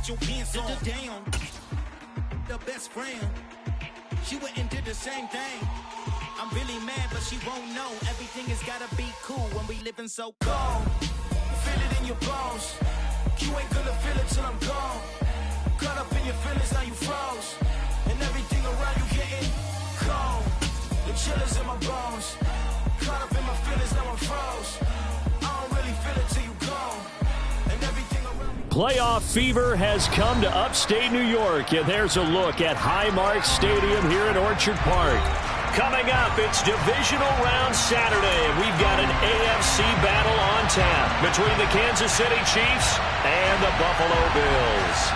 put your pants on. Damn, the best friend. She went and did the same thing. I'm really mad, but she won't know. Everything has gotta be cool when we living so cold. Feel it in your bones. You ain't gonna feel it till I'm gone. Caught up in your feelings, now you froze. And everything around you getting cold. The chillers in my bones. Caught up in my feelings, now I'm froze. I don't really feel it till you gone. And everything around me. Playoff fever has come to upstate New York, and there's a look at Highmark Stadium here in Orchard Park. Coming up, it's Divisional Round Saturday, and we've got an AFC battle on tap between the Kansas City Chiefs and the Buffalo Bills.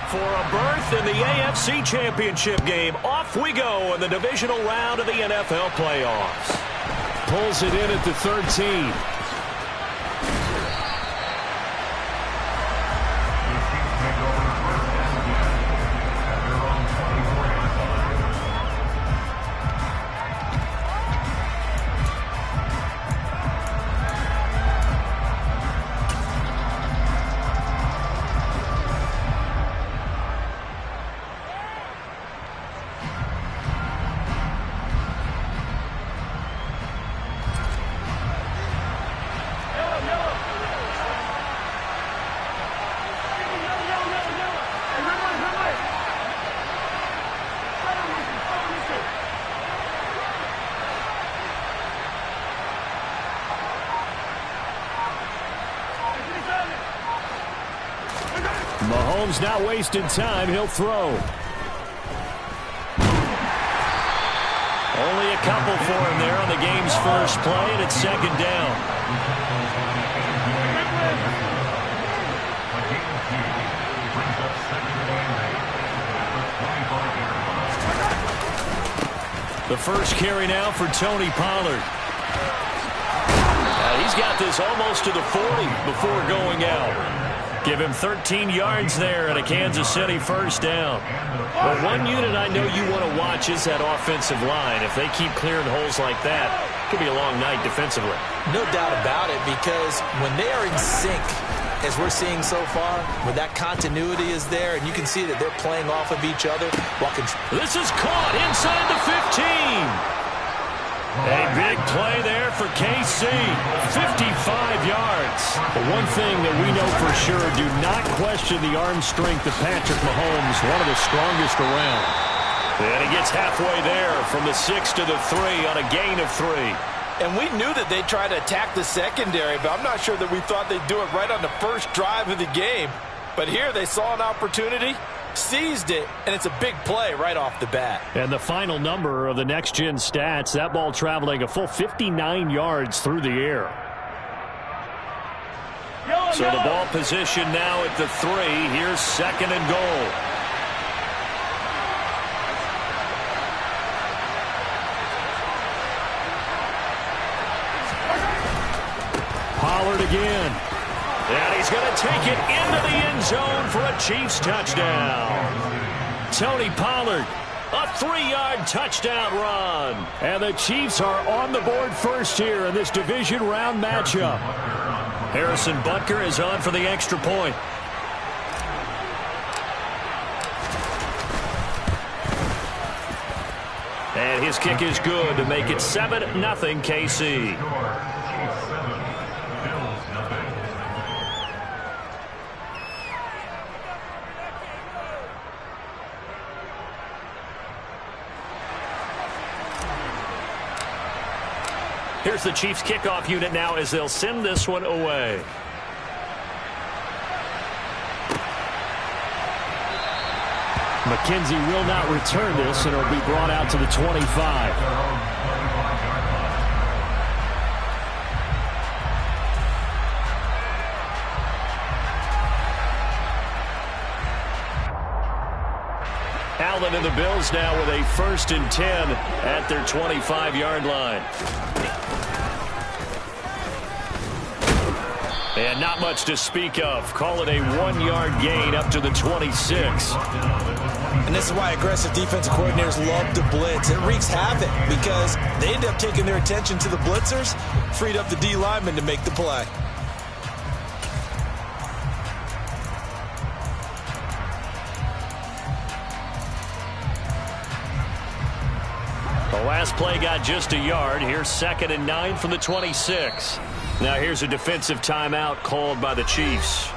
For a berth in the AFC Championship game, off we go in the divisional round of the NFL playoffs. Pulls it in at the 13. Mahomes not wasting time. He'll throw. Only a couple for him there on the game's first play, and it's second down. The first carry now for Tony Pollard. He's got this almost to the 40 before going out. Give him 13 yards there and a Kansas City first down. But one unit I know you want to watch is that offensive line. If they keep clearing holes like that, it could be a long night defensively. No doubt about it, because when they are in sync, as we're seeing so far, when that continuity is there and you can see that they're playing off of each other. This is caught inside the 15. A big play there for KC. 55 yards. But one thing that we know for sure, do not question the arm strength of Patrick Mahomes, one of the strongest around. And he gets halfway there from the 6 to the 3 on a gain of 3. And we knew that they'd try to attack the secondary, but I'm not sure that we thought they'd do it right on the first drive of the game. But here they saw an opportunity, seized it, and it's a big play right off the bat. And the final number of the next-gen stats, that ball traveling a full 59 yards through the air. So the ball position now at the 3. Here's second and goal. Pollard again. And he's going to take it into the end zone for a Chiefs touchdown. Tony Pollard, a 3-yard touchdown run. And the Chiefs are on the board first here in this division round matchup. Harrison Butker is on for the extra point. And his kick is good to make it 7-0 KC. Here's the Chiefs kickoff unit now as they'll send this one away. McKenzie will not return this, and it'll be brought out to the 25. Allen and the Bills now with a 1st and 10 at their 25-yard line. And not much to speak of. Call it a 1-yard gain up to the 26. And this is why aggressive defensive coordinators love to blitz. It wreaks havoc because they end up taking their attention to the blitzers, freed up the D lineman to make the play. The last play got just a yard. Here's 2nd and 9 from the 26. Now here's a defensive timeout called by the Chiefs.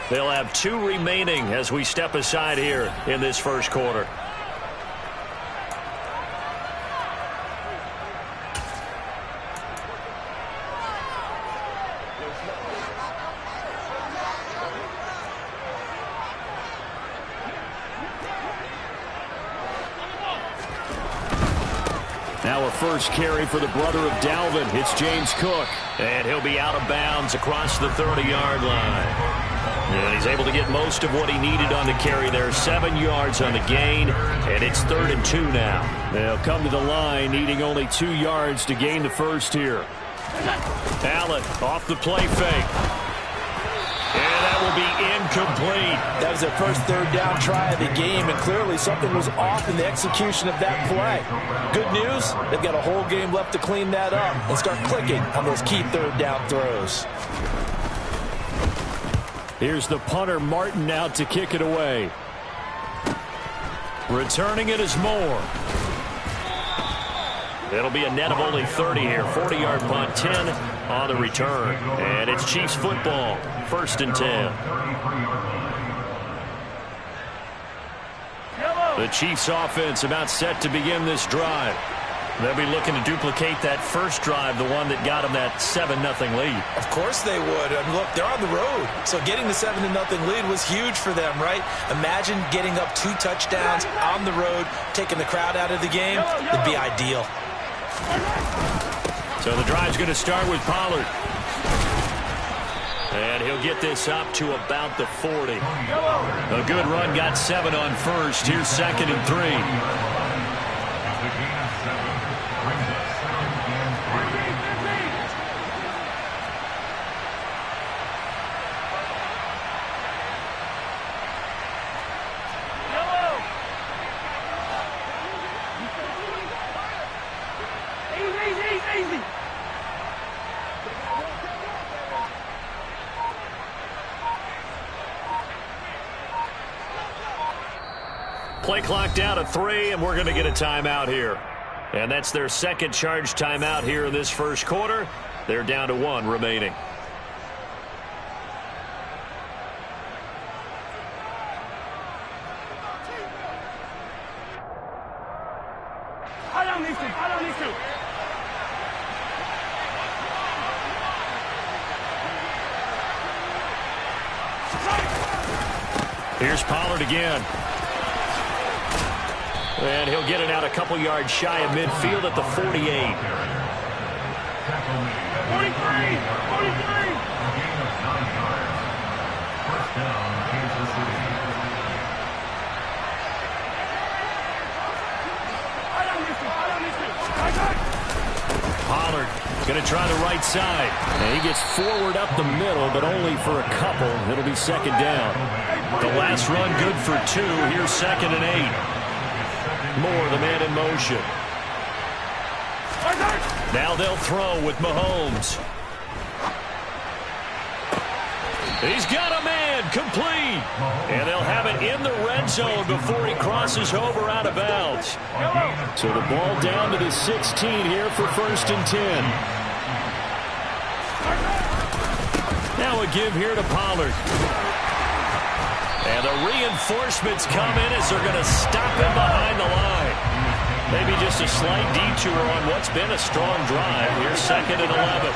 They'll have 2 remaining as we step aside here in this first quarter. Now a first carry for the brother of Dalvin. It's James Cook. And he'll be out of bounds across the 30-yard line. And he's able to get most of what he needed on the carry there. 7 yards on the gain. And it's 3rd and 2 now. They'll come to the line needing only 2 yards to gain the first here. Allen off the play fake. And that will be incomplete. That was their first 3rd down try of the game, and clearly something was off in the execution of that play. Good news, they've got a whole game left to clean that up and start clicking on those key 3rd down throws. Here's the punter, Martin, out to kick it away. Returning it is Moore. It'll be a net of only 30 here. 40-yard punt, 10 on the return. And it's Chiefs football, 1st and 10. The Chiefs offense about set to begin this drive. They'll be looking to duplicate that first drive, the one that got them that 7-0 lead. Of course they would. I mean, look, they're on the road. So getting the 7-0 lead was huge for them, right? Imagine getting up 2 touchdowns on the road, taking the crowd out of the game. It'd be ideal. So the drive's going to start with Pollard. And he'll get this up to about the 40. A good run, got 7 on first. Here's 2nd and 3. Play clock down to 3, and we're going to get a timeout here. And that's their 2nd charge timeout here in this first quarter. They're down to 1 remaining. Here's Pollard again. And he'll get it out a couple yards shy of midfield at the 48. 43! 43! Pollard going to try the right side. And he gets forward up the middle, but only for a couple. It'll be 2nd down. The last run good for 2. Here's 2nd and 8. Moore, the man in motion. Now they'll throw with Mahomes. He's got a man, complete. And they'll have it in the red zone before he crosses over out of bounds. So the ball down to the 16 here for 1st and 10. Now a give here to Pollard. And the reinforcements come in as they're going to stop him behind the line. Maybe just a slight detour on what's been a strong drive. Here's 2nd and 11.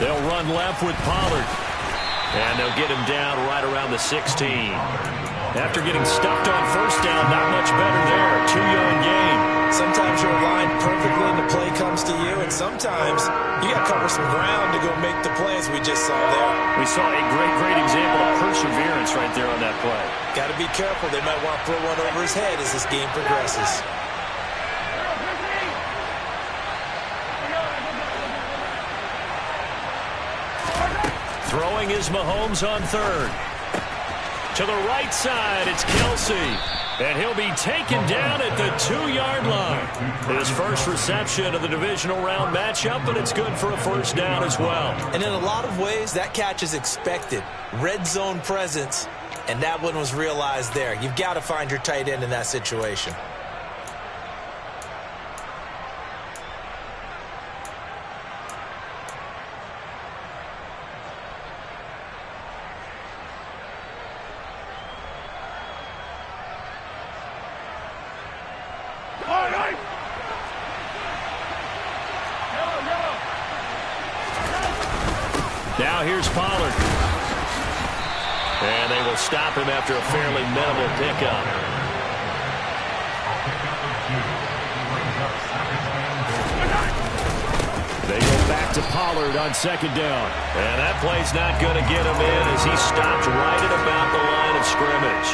They'll run left with Pollard. And they'll get him down right around the 16. After getting stuffed on first down, not much better there. 2-yard gain. Sometimes you're aligned perfectly and the play comes to you, and sometimes you got to cover some ground to go make the play, as we just saw there. We saw a great example of perseverance right there on that play. Got to be careful. They might want to throw one over his head as this game progresses. Throwing is Mahomes on third. To the right side, it's Kelsey. And he'll be taken down at the 2-yard line. His first reception of the divisional round matchup, but it's good for a first down as well. And in a lot of ways, that catch is expected. Red zone presence, and that one was realized there. You've got to find your tight end in that situation. Now here's Pollard. And they will stop him after a fairly minimal pickup. They go back to Pollard on second down. And that play's not going to get him in as he stopped right at about the line of scrimmage.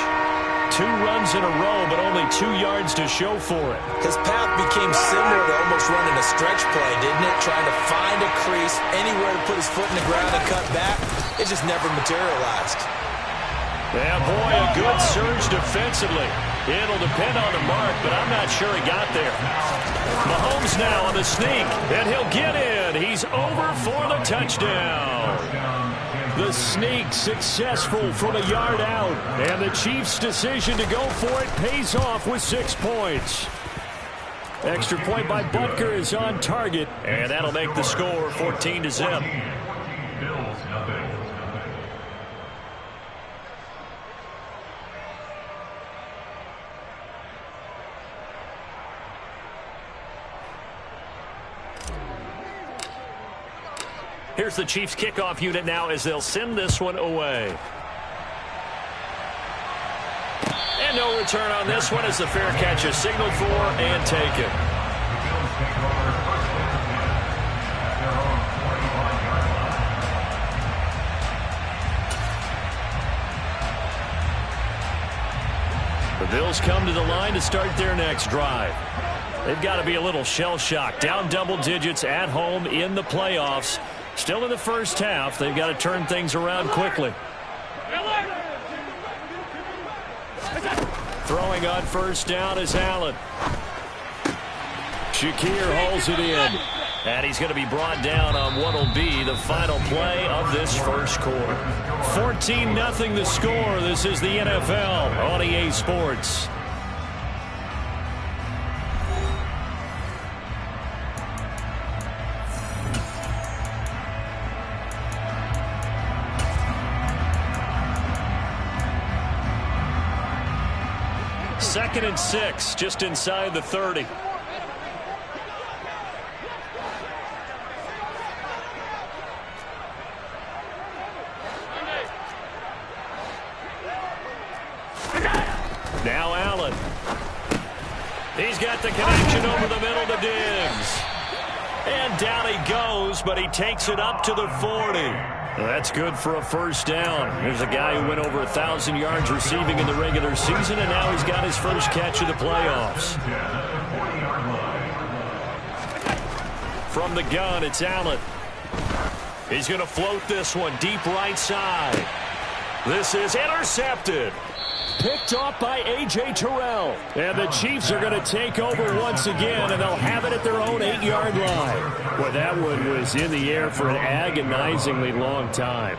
2 runs in a row, but only 2 yards to show for it. His path became similar to almost running a stretch play, didn't it? Trying to find a crease, anywhere to put his foot in the ground and cut back. It just never materialized. Yeah, boy, a good surge defensively. It'll depend on the mark, but I'm not sure he got there. Mahomes now on the sneak, and he'll get in. He's over for the touchdown. The sneak successful from a yard out, and the Chiefs' decision to go for it pays off with 6 points. Extra point by Butker is on target, and that'll make the score 14-0. Here's the Chiefs kickoff unit now as they'll send this one away. And no return on this one as the fair catch is signaled for and taken. The Bills come to the line to start their next drive. They've got to be a little shell-shocked. Down double digits at home in the playoffs. Still in the first half. They've got to turn things around quickly. Throwing on first down is Allen. Shakir holds it in. And he's going to be brought down on what will be the final play of this first quarter. 14-0 the score. This is the NFL on EA Sports. Second and 6, just inside the 30. Now Allen. He's got the connection over the middle to Diggs. And down he goes, but he takes it up to the 40. Well, that's good for a first down. There's a guy who went over 1,000 yards receiving in the regular season, and now he's got his first catch of the playoffs. From the gun, it's Allen. He's going to float this one deep right side. This is intercepted. Picked off by A.J. Terrell. And the Chiefs are going to take over once again, and they'll have it at their own 8-yard line. Boy, that one was in the air for an agonizingly long time.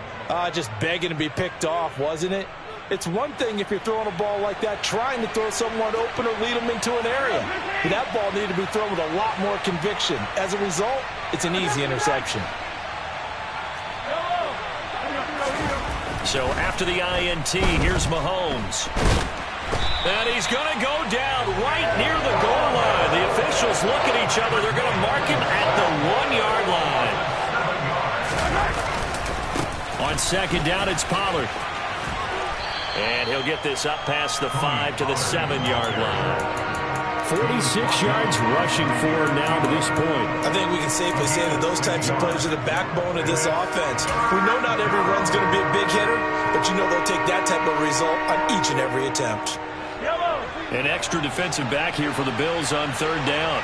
Just begging to be picked off, wasn't it? It's one thing if you're throwing a ball like that, trying to throw someone open or lead them into an area. But that ball needed to be thrown with a lot more conviction. As a result, it's an easy interception. So after the INT, here's Mahomes. And he's going to go down right near the goal line. The officials look at each other. They're going to mark him at the 1-yard line. On second down, it's Pollard. And he'll get this up past the 5 to the 7-yard line. 46 yards rushing for him now to this point. I think we can safely say that those types of players are the backbone of this offense. We know not every run's going to be a big hitter, but you know they'll take that type of result on each and every attempt. An extra defensive back here for the Bills on 3rd down.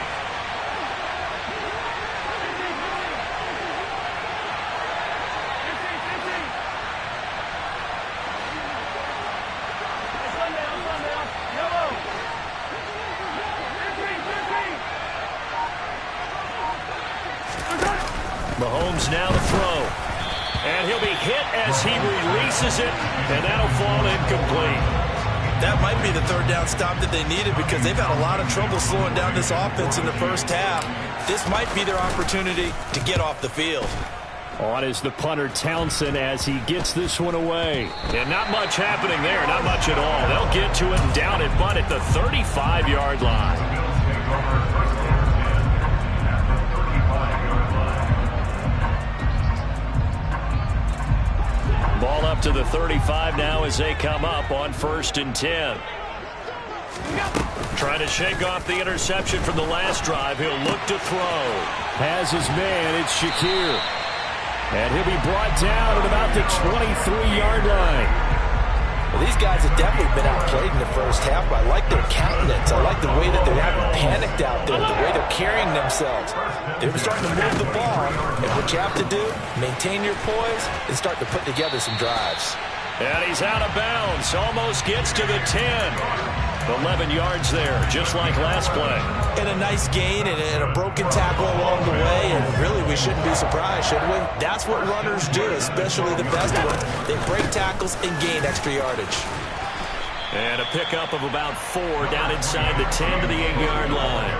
Mahomes now to throw. And he'll be hit as he releases it, and that'll fall incomplete. That might be the 3rd down stop that they needed because they've had a lot of trouble slowing down this offense in the first half. This might be their opportunity to get off the field. On is the punter Townsend as he gets this one away. And not much happening there, not much at all. They'll get to it and down it, but at the 35-yard line. Ball up to the 35 now as they come up on 1st and 10. Trying to shake off the interception from the last drive. He'll look to throw. Has his man. It's Shakir. And he'll be brought down at about the 23-yard line. Well, these guys have definitely been outplayed in the first half, but I like their countenance. I like the way that they haven't panicked out there, the way they're carrying themselves. They're starting to move the ball, and what you have to do, maintain your poise and start to put together some drives. And he's out of bounds, almost gets to the 10. 11 yards there, just like last play. And a nice gain and a broken tackle along the way, and really we shouldn't be surprised, should we? That's what runners do, especially the best ones. They break tackles and gain extra yardage. And a pickup of about 4 down inside the 10 to the 8-yard line.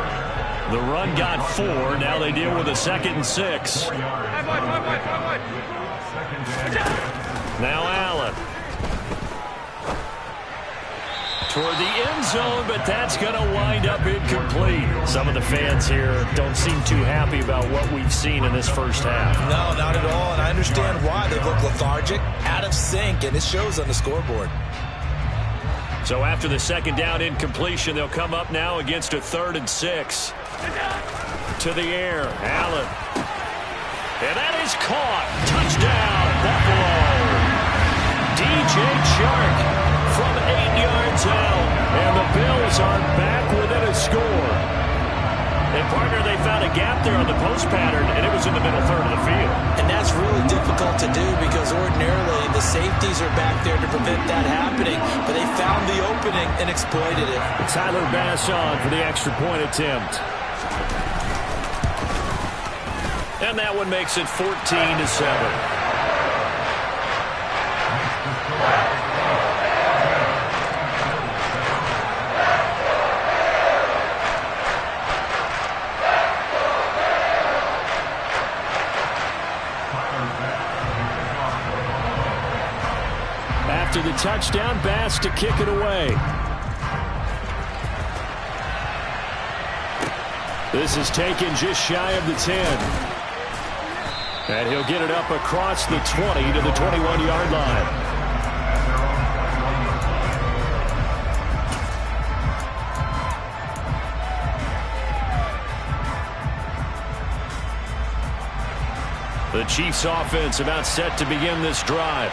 The run got 4. Now they deal with a 2nd and 6. Now Allen. Toward the end zone, but that's going to wind up incomplete. Some of the fans here don't seem too happy about what we've seen in this first half. No, not at all, and I understand why. They look lethargic, out of sync, and it shows on the scoreboard. So after the 2nd down incompletion, they'll come up now against a 3rd and 6. To the air, Allen. And that is caught. Touchdown, Buffalo. DJ Chark from 8 yards out. And the Bills are back within a score. And, partner, they found a gap there on the post pattern, and it was in the middle 3rd of the field. And that's really difficult to do because ordinarily the safeties are back there to prevent that happening. But they found the opening and exploited it. Tyler Bass on for the extra point attempt. And that one makes it 14-7. After the touchdown, Bass to kick it away. This is taken just shy of the 10. And he'll get it up across the 20 to the 21-yard line. The Chiefs offense about set to begin this drive.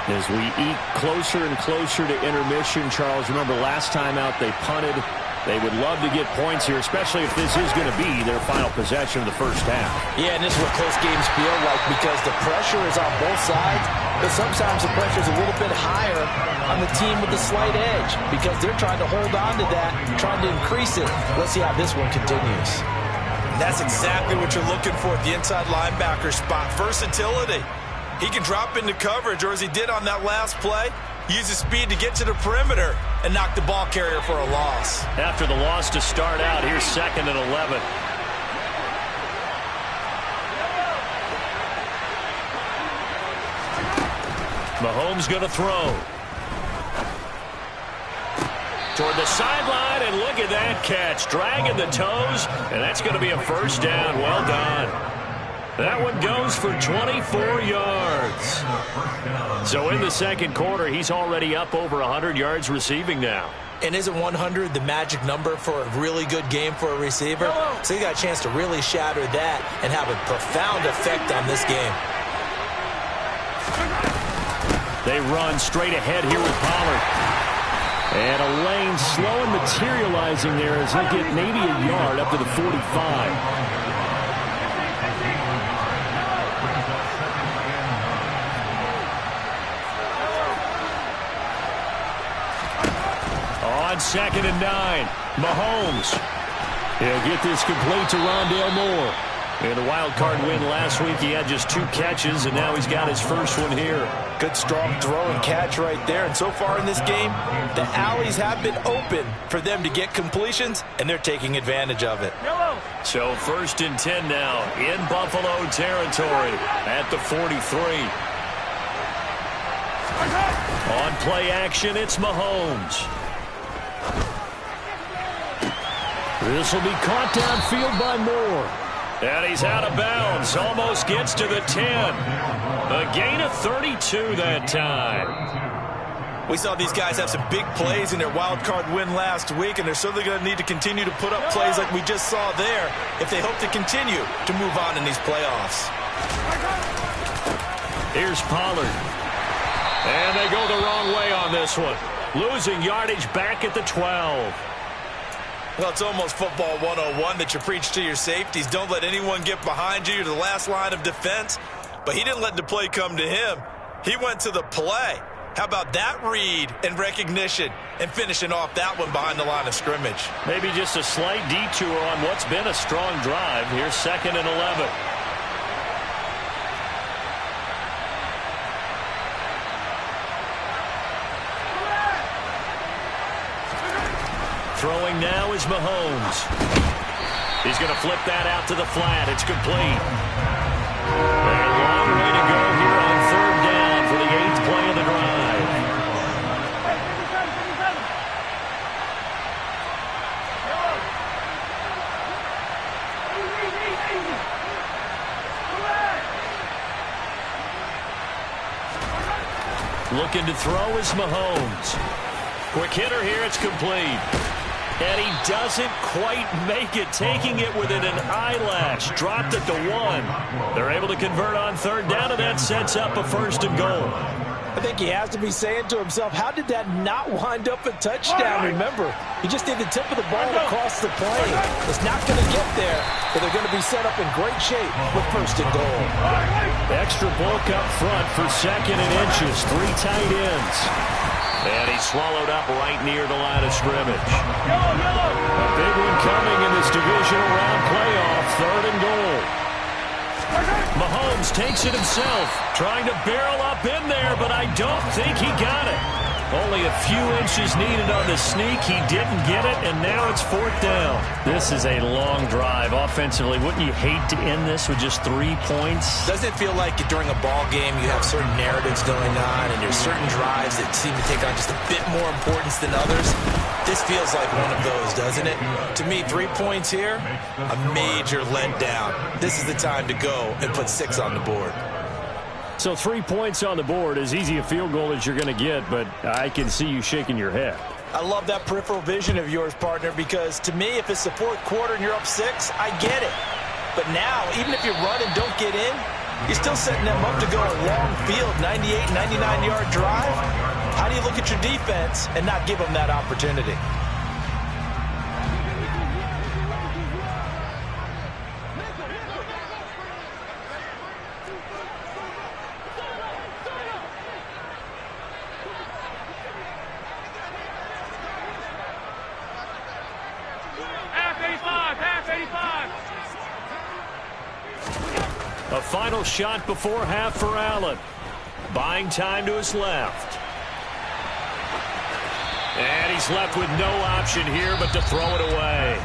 As we eat closer and closer to intermission, Charles, remember last time out they punted. They would love to get points here, especially if this is going to be their final possession of the first half. Yeah, and this is what close games feel like because the pressure is on both sides, but sometimes the pressure is a little bit higher on the team with the slight edge because they're trying to hold on to that, trying to increase it. Let's see how this one continues. That's exactly what you're looking for at the inside linebacker spot, versatility. He can drop into coverage, or as he did on that last play, use his speed to get to the perimeter and knock the ball carrier for a loss. After the loss to start out, here's 2nd and 11. Mahomes going to throw. Toward the sideline, and look at that catch. Dragging the toes, and that's going to be a first down. Well done. That one goes for 24 yards. So in the second quarter, he's already up over 100 yards receiving now. And isn't 100 the magic number for a really good game for a receiver? So he got a chance to really shatter that and have a profound effect on this game. They run straight ahead here with Pollard. And a lane slow and materializing there as he'll get maybe a yard up to the 45. On 2nd and 9, Mahomes. He'll get this complete to Rondale Moore. In the wild card win last week, he had just 2 catches, and now he's got his first one here. Good strong throw and catch right there. And so far in this game, the alleys have been open for them to get completions, and they're taking advantage of it. So 1st and 10 now in Buffalo territory at the 43. On play action, it's Mahomes. This will be caught downfield by Moore. And he's out of bounds. Almost gets to the 10. A gain of 32 that time. We saw these guys have some big plays in their wild card win last week, and they're certainly going to need to continue to put up plays like we just saw there if they hope to continue to move on in these playoffs. Here's Pollard. And they go the wrong way on this one. Losing yardage back at the 12. Well, it's almost football 101 that you preach to your safeties. Don't let anyone get behind you. You're the last line of defense. But he didn't let the play come to him. He went to the play. How about that read and recognition and finishing off that one behind the line of scrimmage? Maybe just a slight detour on what's been a strong drive. Here's 2nd and 11. Throwing now is Mahomes. He's going to flip that out to the flat. It's complete. A long way to go here on 3rd down for the 8th play of the drive. Looking to throw is Mahomes. Quick hitter here, it's complete. And he doesn't quite make it, taking it within an eyelash. Dropped at the 1. They're able to convert on 3rd down, and that sets up a 1st and goal. I think he has to be saying to himself, how did that not wind up a touchdown? Remember, he just did the tip of the ball across the plane. It's not going to get there, but they're going to be set up in great shape with 1st and goal. Extra bulk up front for 2nd and inches. 3 tight ends. And he's swallowed up right near the line of scrimmage. A big one coming in this divisional round playoff, 3rd and goal. Mahomes takes it himself, trying to barrel up in there, but I don't think he got it. Only a few inches needed on the sneak. He didn't get it, and now it's 4th down. This is a long drive offensively. Wouldn't you hate to end this with just 3 points? Doesn't it feel like during a ball game you have certain narratives going on and there's certain drives that seem to take on just a bit more importance than others? This feels like one of those, doesn't it? To me, 3 points here, a major letdown. This is the time to go and put 6 on the board. So 3 points on the board, as easy a field goal as you're going to get, but I can see you shaking your head. I love that peripheral vision of yours, partner, because to me, if it's the 4th quarter and you're up 6, I get it. But now, even if you run and don't get in, you're still setting them up to go a long field, 98, 99-yard drive. How do you look at your defense and not give them that opportunity? A final shot before half for Allen. Buying time to his left. And he's left with no option here but to throw it away.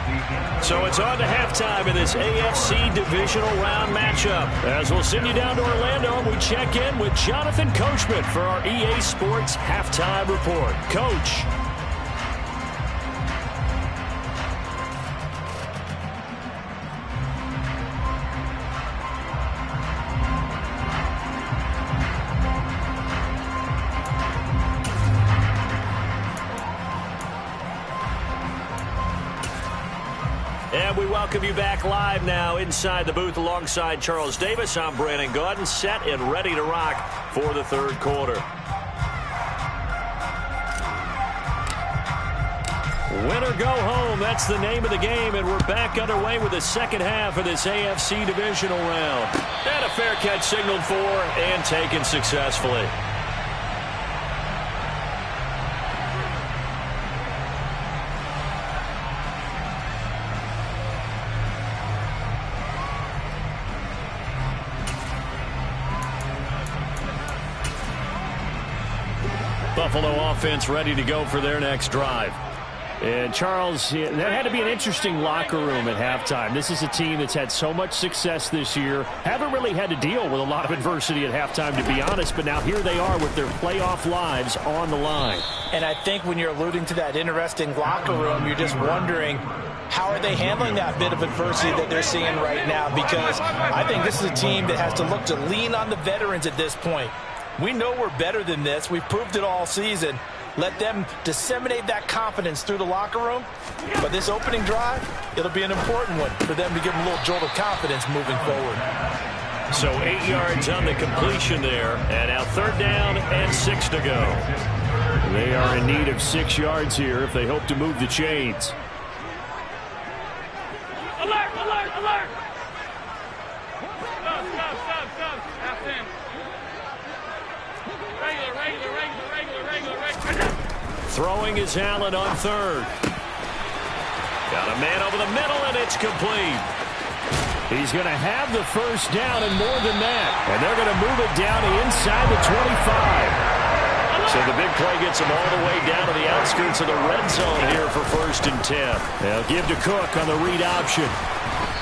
So it's on to halftime in this AFC divisional round matchup. As we'll send you down to Orlando, and we check in with Jonathan Coachman for our EA Sports Halftime Report. Coach. And we welcome you back live now inside the booth alongside Charles Davis. I'm Brandon Gaudin, set and ready to rock for the third quarter. Win or go home, that's the name of the game, and we're back underway with the second half of this AFC divisional round. And a fair catch signaled for and taken successfully. Buffalo offense ready to go for their next drive. And, Charles, that had to be an interesting locker room at halftime. This is a team that's had so much success this year. Haven't really had to deal with a lot of adversity at halftime, to be honest. But now here they are with their playoff lives on the line. And I think when you're alluding to that interesting locker room, you're just wondering, how are they handling that bit of adversity that they're seeing right now? Because I think this is a team that has to look to lean on the veterans at this point. We know we're better than this. We've proved it all season. Let them disseminate that confidence through the locker room. But this opening drive, it'll be an important one for them to give them a little jolt of confidence moving forward. So 8 yards on the completion there. And now third down and 6 to go. They are in need of 6 yards here if they hope to move the chains. Alert, alert, alert! Stop. Half in. Regular. Throwing is Allen on third. Got a man over the middle, and it's complete. He's going to have the first down and more than that. And they're going to move it down to inside the 25. So the big play gets him all the way down to the outskirts of the red zone here for 1st and 10. They'll give to Cook on the read option.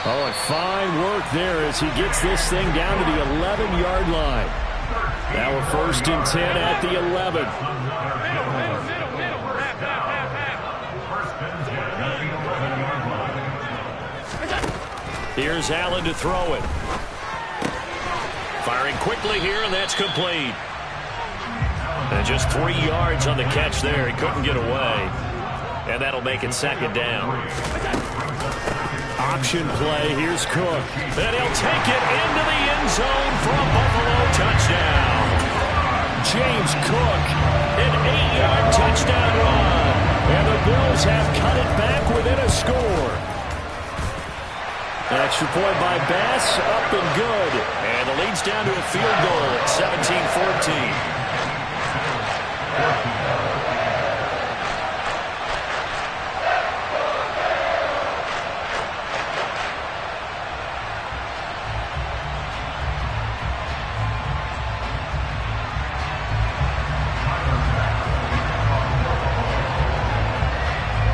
Oh, and fine work there as he gets this thing down to the 11-yard line. Now we're 1st and 10 at the 11. Here's Allen to throw it. Firing quickly here, and that's complete. And just 3 yards on the catch there. He couldn't get away. And that'll make it 2nd down. Option play. Here's Cook. And he'll take it into the end zone for a Buffalo touchdown. James Cook, an 8-yard touchdown run. And the Bills have cut it back within a score. Extra point by Bass, up and good. And the lead's down to a field goal at 17-14.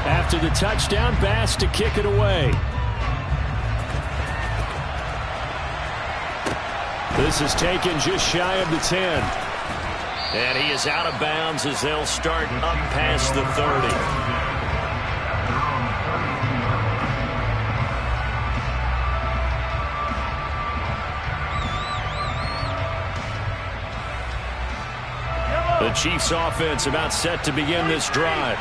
After the touchdown, Bass to kick it away. This is taken just shy of the 10. And he is out of bounds as they'll start up past the 30. The Chiefs offense about set to begin this drive.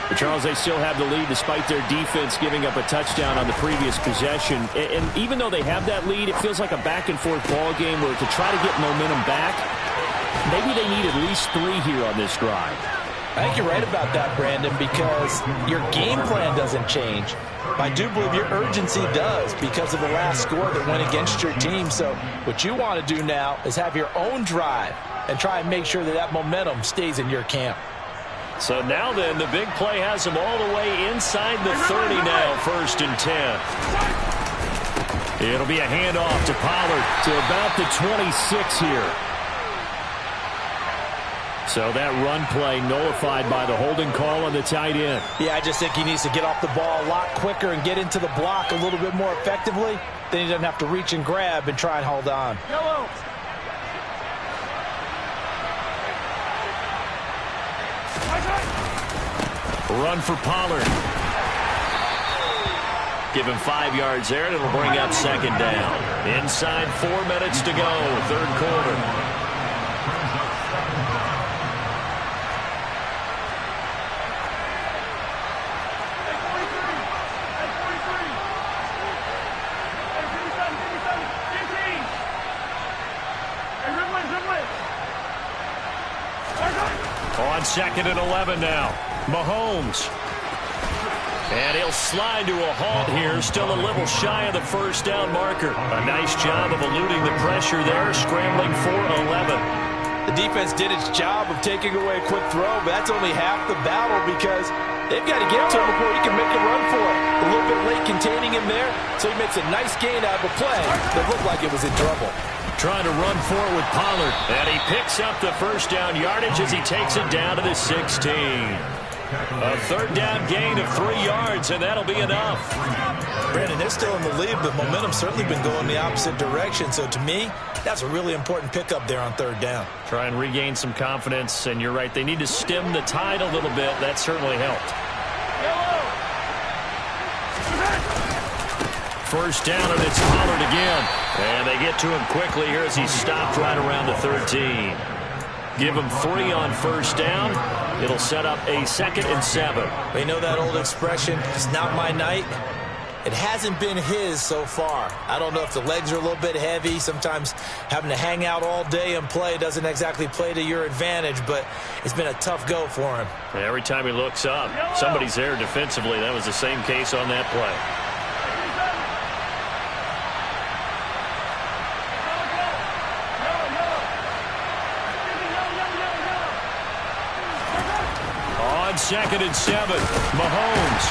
But Charles, they still have the lead despite their defense giving up a touchdown on the previous possession. And even though they have that lead, it feels like a back-and-forth ball game where to try to get momentum back, maybe they need at least 3 here on this drive. I think you're right about that, Brandon, because your game plan doesn't change. I do believe your urgency does because of the last score that went against your team. So what you want to do now is have your own drive and try and make sure that that momentum stays in your camp. So now then, the big play has them all the way inside the 30 now, 1st and 10. It'll be a handoff to Pollard to about the 26 here. So that run play nullified by the holding call on the tight end. Yeah, I just think he needs to get off the ball a lot quicker and get into the block a little bit more effectively. Then he doesn't have to reach and grab and try and hold on. Yellow. Run for Pollard. Give him 5 yards there, and it'll bring up 2nd down. Inside 4 minutes to go, 3rd quarter. On 2nd and 11 now. Mahomes. And he'll slide to a halt here, still a little shy of the first down marker. A nice job of eluding the pressure there, scrambling for 11. The defense did its job of taking away a quick throw, but that's only half the battle because they've got to get to him before he can make a run for it. A little bit late containing him there, so he makes a nice gain out of a play that looked like it was in trouble. Trying to run for it with Pollard, and he picks up the first down yardage as he takes it down to the 16. A third down gain of 3 yards, and that'll be enough. Brandon, they're still in the lead, but momentum's certainly been going the opposite direction. So to me, that's a really important pickup there on third down. Try and regain some confidence, and you're right. They need to stem the tide a little bit. That certainly helped. First down, and it's Pollard again. And they get to him quickly here as he's stopped right around the 13. Give him 3 on first down. It'll set up a 2nd and 7. They know that old expression, it's not my night. It hasn't been his so far. I don't know if the legs are a little bit heavy. Sometimes having to hang out all day and play doesn't exactly play to your advantage, but it's been a tough go for him. Every time he looks up, somebody's there defensively. That was the same case on that play. On 2nd and 7, Mahomes.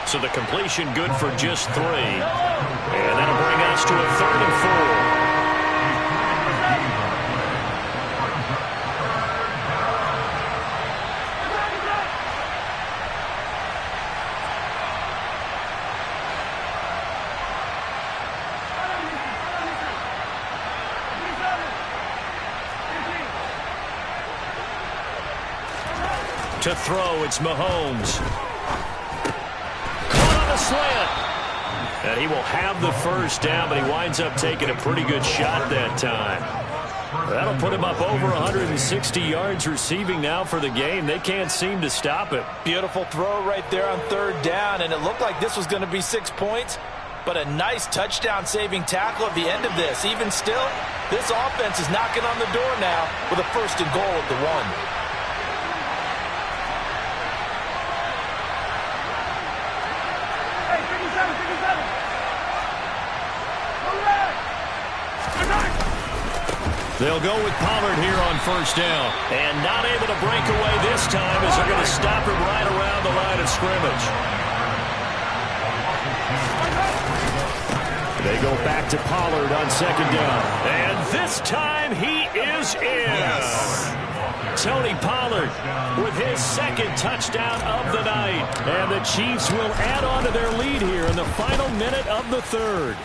So the completion good for just 3. And that'll bring us to a 3rd and 4. To throw, it's Mahomes. Caught on a slant. And he will have the first down, but he winds up taking a pretty good shot that time. That'll put him up over 160 yards receiving now for the game. They can't seem to stop it. Beautiful throw right there on third down, and it looked like this was going to be 6 points, but a nice touchdown-saving tackle at the end of this. Even still, this offense is knocking on the door now with a 1st and goal at the 1. They'll go with Pollard here on first down. And not able to break away this time as they're going to stop him right around the line of scrimmage. They go back to Pollard on 2nd down. And this time he is in. Yes. Tony Pollard with his 2nd touchdown of the night. And the Chiefs will add on to their lead here in the final minute of the 3rd.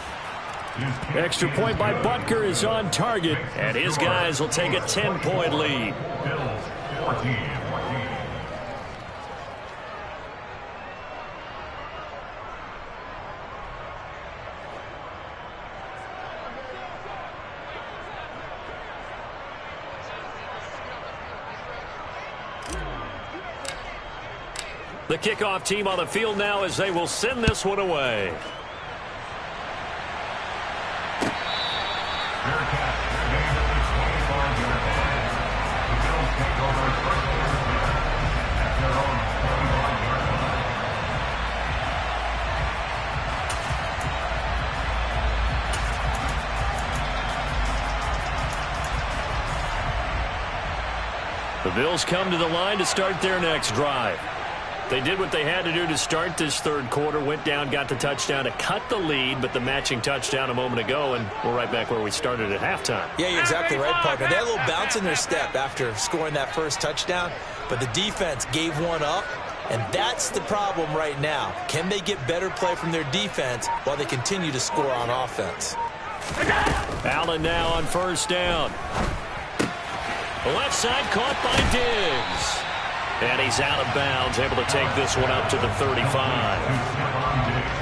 Extra point by Butker is on target, and his guys will take a 10-point lead. The kickoff team on the field now as they will send this one away. The Bills come to the line to start their next drive. They did what they had to do to start this 3rd quarter, went down, got the touchdown to cut the lead, but the matching touchdown a moment ago, and we're right back where we started at halftime. Yeah, you're exactly right, partner. They had a little bounce in their step after scoring that first touchdown, but the defense gave one up, and that's the problem right now. Can they get better play from their defense while they continue to score on offense? Allen now on first down. Left side caught by Diggs. And he's out of bounds, able to take this one up to the 35.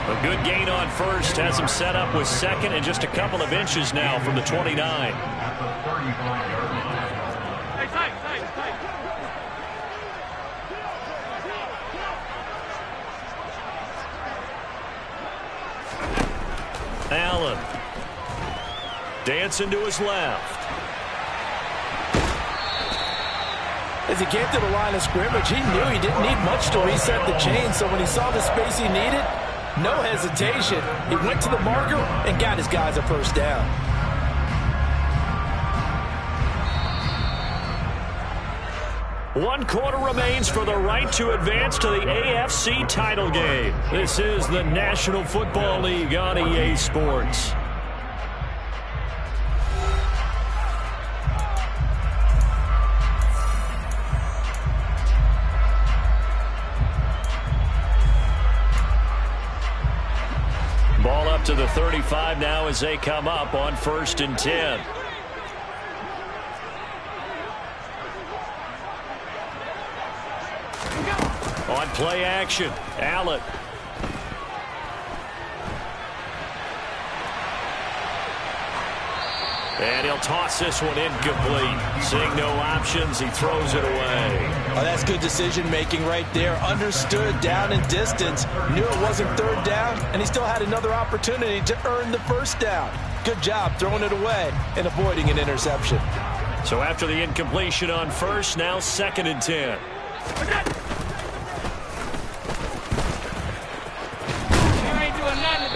A good gain on first, has him set up with 2nd and just a couple of inches now from the 29. Allen. Dancing to his left. As he came to the line of scrimmage, he knew he didn't need much to reset the chain, so when he saw the space he needed, no hesitation. He went to the marker and got his guys a first down. One quarter remains for the right to advance to the AFC title game. This is the National Football League on EA Sports. Ball up to the 35 now as they come up on 1st and 10. On play action, Allen. And he'll toss this one incomplete. Seeing no options, he throws it away. Oh, that's good decision-making right there. Understood down and distance. Knew it wasn't 3rd down, and he still had another opportunity to earn the 1st down. Good job throwing it away and avoiding an interception. So after the incompletion on 1st, now 2nd and 10.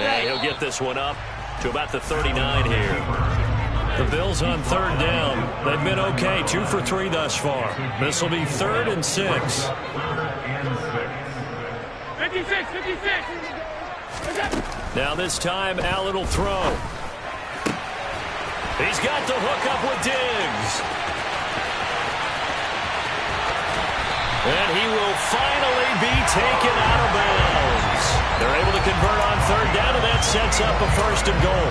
And he'll get this one up to about the 39 here. The Bills on 3rd down. They've been okay, 2 for 3 thus far. This will be 3rd and 6. 56. Now this time, Allen will throw. He's got the hook up with Diggs. And he will finally be taken out of bounds. They're able to convert on 3rd down, and that sets up a 1st and goal.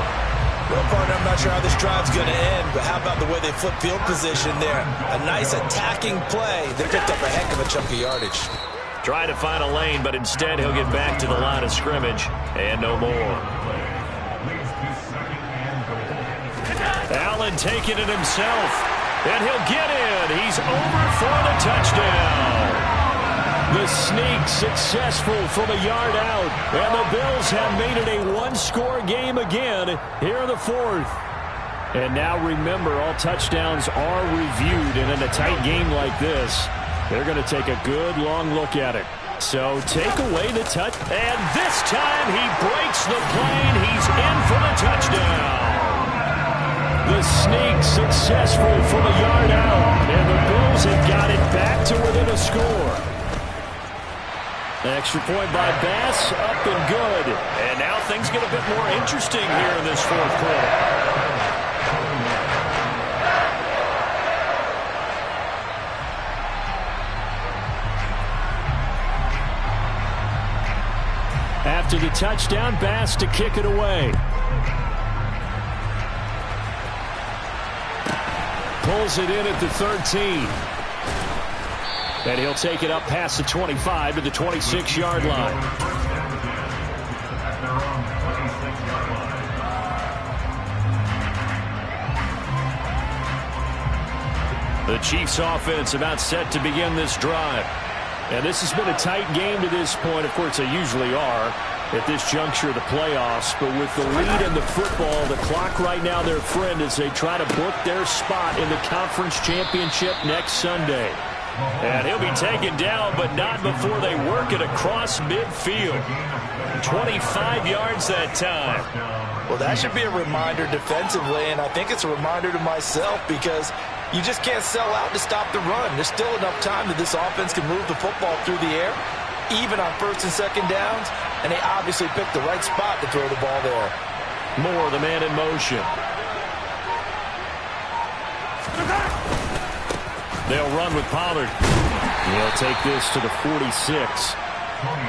Well, partner, I'm not sure how this drive's going to end, but how about the way they flip field position there? A nice attacking play. They picked up a heck of a chunk of yardage. Try to find a lane, but instead he'll get back to the line of scrimmage, and no more. Allen taking it himself, and he'll get in. He's over for the touchdown. The sneak successful from a yard out, and the Bills have made it a one-score game again here in the 4th. And now remember, all touchdowns are reviewed, and in a tight game like this, they're going to take a good long look at it. So take away the touch, and this time he breaks the plane. He's in for the touchdown. The sneak successful from a yard out, and the Bills have got it back to within a score. Extra point by Bass, up and good. And now things get a bit more interesting here in this 4th quarter. After the touchdown, Bass to kick it away. Pulls it in at the 13. And he'll take it up past the 25 to the 26-yard line. The Chiefs offense about set to begin this drive. And this has been a tight game to this point. Of course, they usually are at this juncture of the playoffs. But with the lead in the football, the clock right now their friend as they try to book their spot in the conference championship next Sunday. And he'll be taken down, but not before they work it across midfield. 25 yards that time. Well, that should be a reminder defensively, and I think it's a reminder to myself because you just can't sell out to stop the run. There's still enough time that this offense can move the football through the air, even on 1st and 2nd downs, and they obviously picked the right spot to throw the ball there. Moore, the man in motion. They'll run with Pollard. He'll take this to the 46.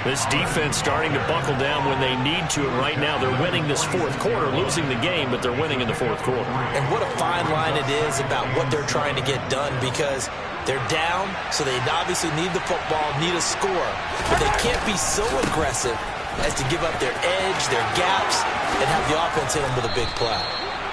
This defense starting to buckle down when they need to. And right now they're winning this 4th quarter, losing the game, but they're winning in the 4th quarter. And what a fine line it is about what they're trying to get done because they're down, so they obviously need the football, need a score. But they can't be so aggressive as to give up their edge, their gaps, and have the offense hit them with a big play.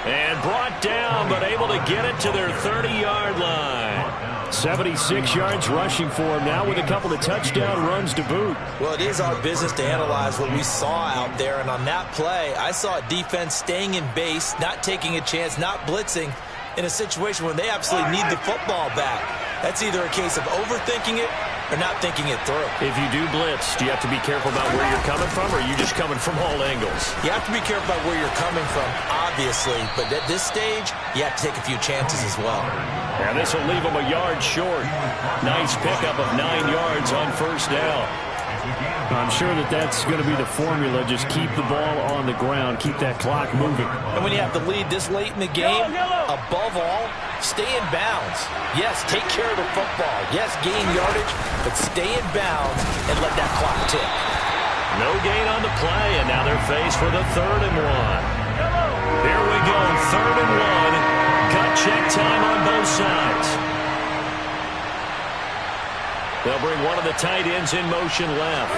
And brought down, but able to get it to their 30-yard line. 76 yards rushing for him now with a couple of touchdown runs to boot. Well, it is our business to analyze what we saw out there. And on that play, I saw a defense staying in base, not taking a chance, not blitzing in a situation where they absolutely need the football back. That's either a case of overthinking it or not thinking it through. If you do blitz, do you have to be careful about where you're coming from, or are you just coming from all angles? You have to be careful about where you're coming from, obviously, but at this stage, you have to take a few chances as well. And this will leave them a yard short. Nice pickup of 9 yards on first down. I'm sure that's going to be the formula. Just keep the ball on the ground. Keep that clock moving. And when you have the lead this late in the game, above all, stay in bounds. Yes, take care of the football. Yes, gain yardage, but stay in bounds and let that clock tick. No gain on the play, and now they're faced with a 3rd and 1. Here we go, 3rd and 1. Gut check time on both sides. They'll bring one of the tight ends in motion left.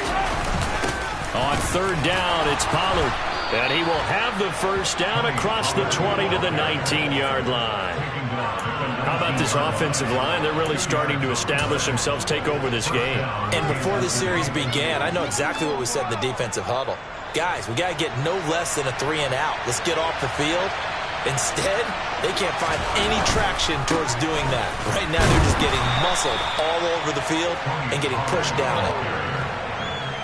On 3rd down, it's Pollard. And he will have the first down across the 20 to the 19-yard line. How about this offensive line? They're really starting to establish themselves, take over this game. And before this series began, I know exactly what we said in the defensive huddle. Guys, we got to get no less than a 3-and-out. Let's get off the field. Instead, they can't find any traction towards doing that. Right now, they're just getting muscled all over the field and getting pushed down it.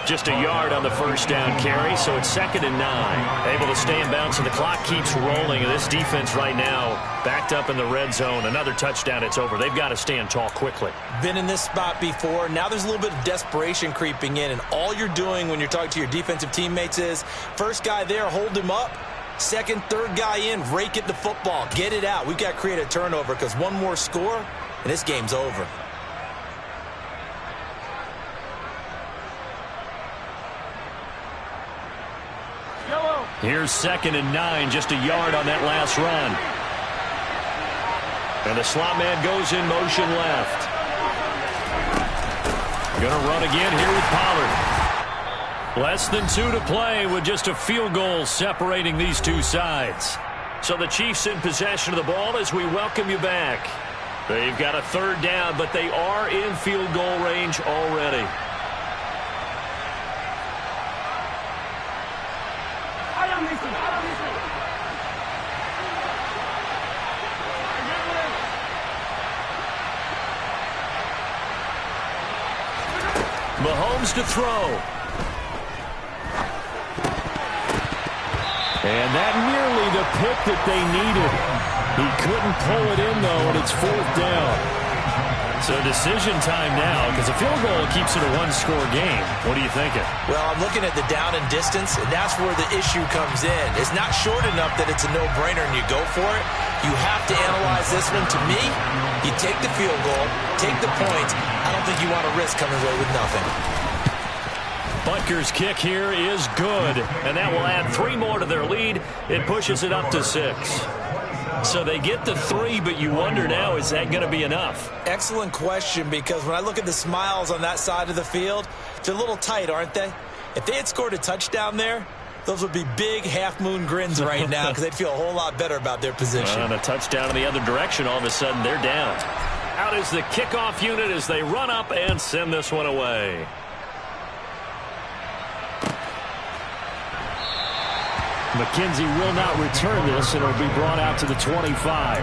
Just a yard on the first down carry, so it's 2nd and 9. Able to stay in bounds, and the clock keeps rolling. And this defense right now backed up in the red zone. Another touchdown, it's over. They've got to stand tall quickly. Been in this spot before. Now there's a little bit of desperation creeping in, and all you're doing when you're talking to your defensive teammates is, first guy there, hold him up. 2nd, 3rd guy in, rake at the football. Get it out. We've got to create a turnover because one more score, and this game's over. Here's 2nd and 9, just a yard on that last run. And the slot man goes in motion left. Gonna run again here with Pollard. Less than 2 to play with just a field goal separating these two sides. So the Chiefs in possession of the ball as we welcome you back. They've got a 3rd down, but they are in field goal range already. Mahomes to throw. And that nearly the pick that they needed. He couldn't pull it in, though, and it's 4th down. So decision time now, because a field goal keeps it a 1-score game. What are you thinking? Well, I'm looking at the down and distance, and that's where the issue comes in. It's not short enough that it's a no-brainer and you go for it. You have to analyze this one. To me, you take the field goal, take the points. I don't think you want to risk coming away with nothing. Butker's kick here is good, and that will add 3 more to their lead. It pushes it up to 6. So they get the 3, but you wonder now, is that going to be enough? Excellent question, because when I look at the smiles on that side of the field, they're a little tight, aren't they? If they had scored a touchdown there, those would be big half-moon grins right now because they'd feel a whole lot better about their position. And a touchdown in the other direction, all of a sudden they're down. Out is the kickoff unit as they run up and send this one away. McKenzie will not return this, and it'll be brought out to the 25.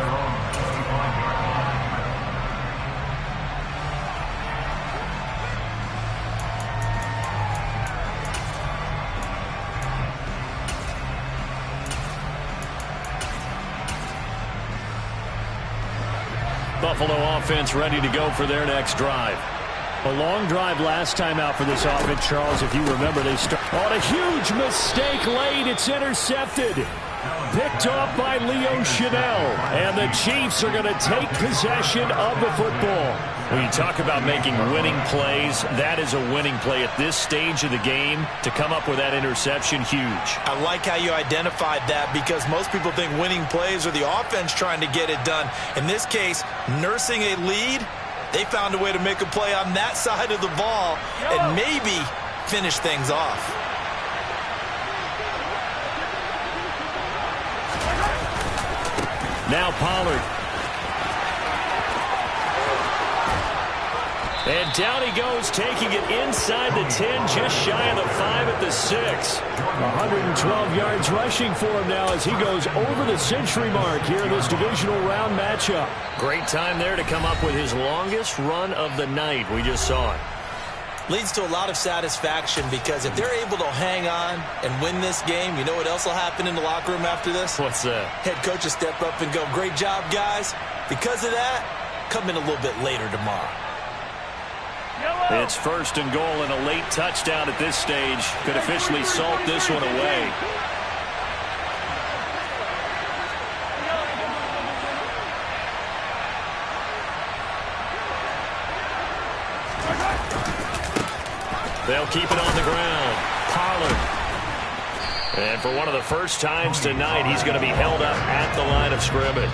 Buffalo offense ready to go for their next drive. A long drive last time out for this offense, Charles. If you remember, they start on a huge mistake late. It's intercepted. Picked off by Leo Chanel. And the Chiefs are going to take possession of the football. When you talk about making winning plays, that is a winning play at this stage of the game. To come up with that interception, huge. I like how you identified that, because most people think winning plays are the offense trying to get it done. In this case, nursing a lead, they found a way to make a play on that side of the ball and maybe finish things off. Now Pollard. And down he goes, taking it inside the 10, just shy of the 5 at the 6. 112 yards rushing for him now as he goes over the century mark here in this divisional round matchup. Great time there to come up with his longest run of the night. We just saw it. Leads to a lot of satisfaction because if they're able to hang on and win this game, you know what else will happen in the locker room after this? What's that? Head coach will step up and go, great job, guys. Because of that, come in a little bit later tomorrow. It's 1st and goal and a late touchdown at this stage. Could officially salt this one away. They'll keep it on the ground. Pollard. And for one of the first times tonight, he's going to be held up at the line of scrimmage.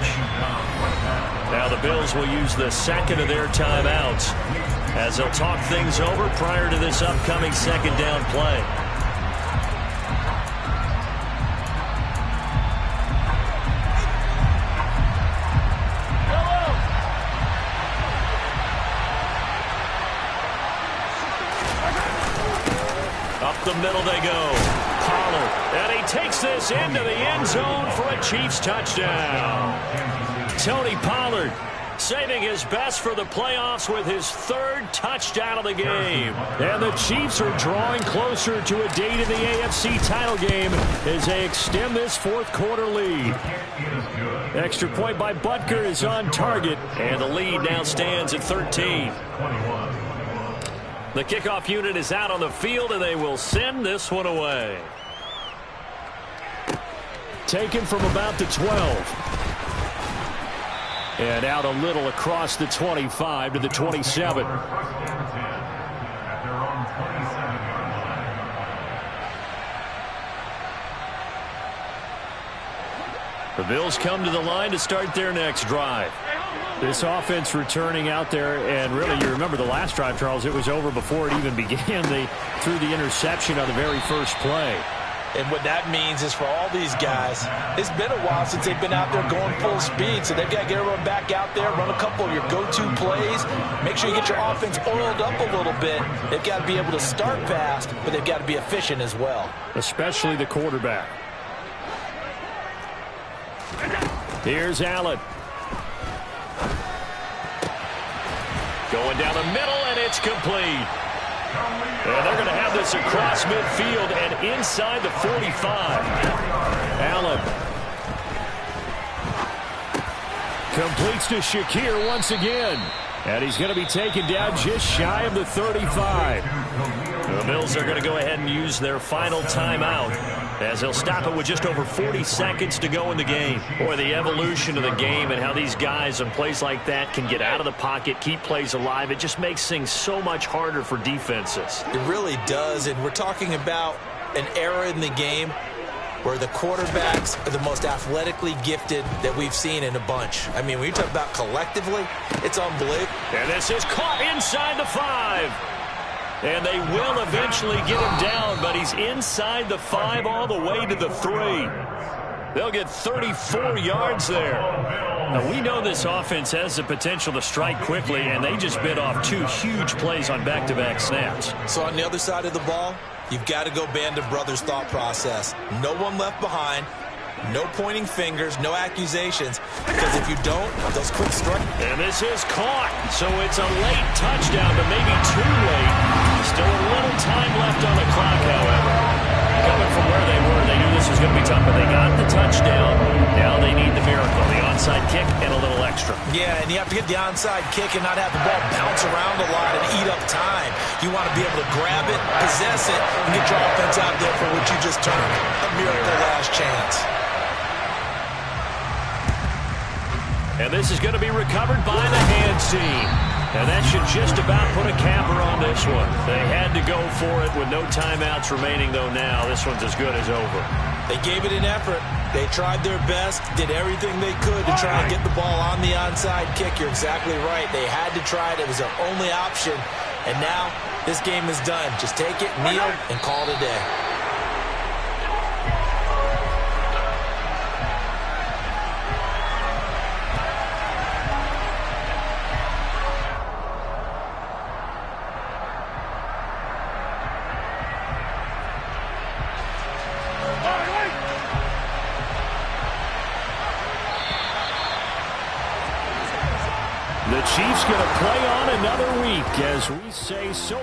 Now the Bills will use the second of their timeouts as they'll talk things over prior to this upcoming second down play. Up the middle they go. Pollard. And he takes this into the end zone for a Chiefs touchdown. Tony Pollard saving his best for the playoffs with his 3rd touchdown of the game. And the Chiefs are drawing closer to a date in the AFC title game as they extend this 4th quarter lead. Extra point by Butker is on target. And the lead now stands at 13. The kickoff unit is out on the field, and they will send this one away. Taken from about the 12. And out a little across the 25 to the 27. The Bills come to the line to start their next drive. This offense returning out there, and really, you remember the last drive, Charles, it was over before it even began. They threw the interception on the very first play. And what that means is for all these guys, it's been a while since they've been out there going full speed, so they've got to get everyone back out there, run a couple of your go-to plays, make sure you get your offense oiled up a little bit. They've got to be able to start fast, but they've got to be efficient as well. Especially the quarterback. Here's Allen. Going down the middle, and it's complete. And they're going to have this across midfield and inside the 45. Allen completes to Shakir once again. And he's going to be taken down just shy of the 35. The Bills are going to go ahead and use their final timeout as they'll stop it with just over 40 seconds to go in the game. Boy, the evolution of the game and how these guys in plays like that can get out of the pocket, keep plays alive, it just makes things so much harder for defenses. It really does, and we're talking about an era in the game where the quarterbacks are the most athletically gifted that we've seen in a bunch. I mean, when you talk about collectively, it's unbelievable. And this is caught inside the 5. And they will eventually get him down, but he's inside the 5 all the way to the 3. They'll get 34 yards there. Now, we know this offense has the potential to strike quickly, and they just bit off 2 huge plays on back-to-back snaps. So on the other side of the ball, you've got to go Band of Brothers thought process. No one left behind. No pointing fingers, no accusations, because if you don't, those quick strikes. And this is caught, so it's a late touchdown, but maybe too late. Still a little time left on the clock, however. Coming from where they were, they knew this was going to be tough, but they got the touchdown. Now they need the miracle, the onside kick and a little extra. Yeah, and you have to get the onside kick and not have the ball bounce around a lot and eat up time. You want to be able to grab it, possess it, and get your offense out there for what you just termed a miracle last chance. And this is going to be recovered by the hands team. And that should just about put a capper on this one. They had to go for it with no timeouts remaining, though now this one's as good as over. They gave it an effort. They tried their best, did everything they could to try and get the ball on the onside kick. You're exactly right. They had to try it. It was their only option. And now this game is done. Just take it, kneel, and call it a day. The Chiefs going to play on another week as we say so.